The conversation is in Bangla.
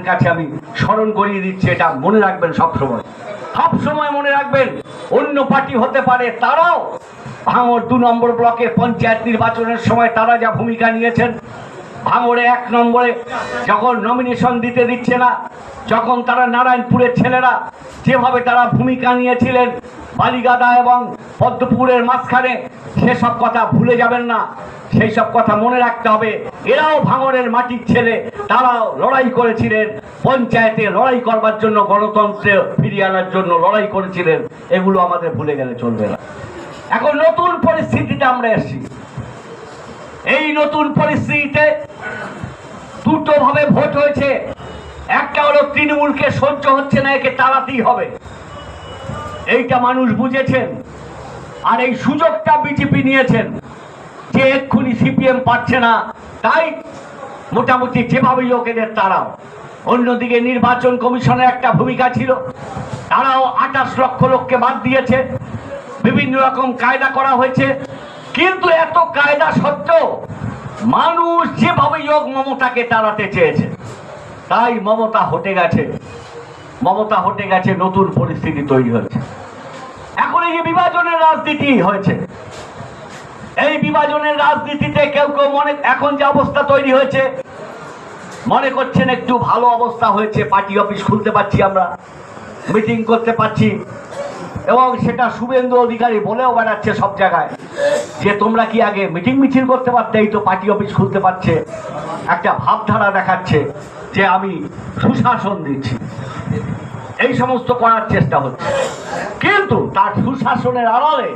কাছে আমি স্মরণ করিয়ে দিচ্ছি, এটা মনে রাখবেন সবসময়, সবসময় মনে রাখবেন। অন্য পার্টি হতে পারে, তারাও ভাঙড় 2 নম্বর ব্লকে পঞ্চায়েত নির্বাচনের সময় তারা যা ভূমিকা নিয়েছেন, ভাঙড়ে 1 নম্বরে যখন নমিনেশন দিচ্ছে না, যখন তারা নারায়ণপুরের ছেলেরা যেভাবে তারা ভূমিকা নিয়েছিলেন বালিগাদা এবং পদ্মপুরের মাঝখানে, সেসব কথা ভুলে যাবেন না, সেই সব কথা মনে রাখতে হবে। এরাও ভাঙড়ের মাটির ছেলে, তারাও লড়াই করেছিলেন পঞ্চায়েতে, লড়াই করবার জন্য, গণতন্ত্রে ফিরিয়ে আনার জন্য লড়াই করেছিলেন। এগুলো আমাদের ভুলে গেলে চলবে না। এখন নতুন পরিস্থিতিতে আমরা এসেছি। এই নতুন পরিস্থিতিতে দুটো ভাবে ভোট হয়েছে। একটা হলো তৃণমূলকে সহ্য হচ্ছে না, একে তাড়াতেই হবে, এইটা মানুষ বুঝেছেন। আর এই সুযোগটা বিজেপি নিয়েছেন যে এক্ষুনি সিপিএম পাচ্ছে না, তাই মোটামুটি যেভাবে লোকেদের তারাও। অন্যদিকে নির্বাচন কমিশনের একটা ভূমিকা ছিল, তারাও 28 লক্ষ লোককে বাদ দিয়েছে, বিভিন্ন রকম কায়দা করা হয়েছে। কিন্তু এত কায়দা সত্ত্বেও মানুষ যেভাবে যোগ মমতাকে তাড়াতে চেয়েছে, তাই মমতা হটে গেছে, নতুন পরিস্থিতি তৈরি হয়েছে। এখন এই যে বিভাজনের রাজনীতি হয়েছে, এই বিভাজনের রাজনীতিতে কেউ এখন যে অবস্থা তৈরি হয়েছে, মনে করছেন একটু ভালো অবস্থা হয়েছে, পার্টি অফিস খুলতে পারছি, আমরা মিটিং করতে পারছি, এবং সেটা শুভেন্দু অধিকারী বলেও বেড়াচ্ছে সব জায়গায় যে তোমরা কি আগে মিটিং মিছিল করতে পারতে, এই তো পার্টি অফিস খুলতে পারছে। একটা ভাবধারা দেখাচ্ছে যে আমি সুশাসন দিচ্ছি, এই সমস্ত করার চেষ্টা হচ্ছে। কিন্তু তার সুশাসনের আড়ালে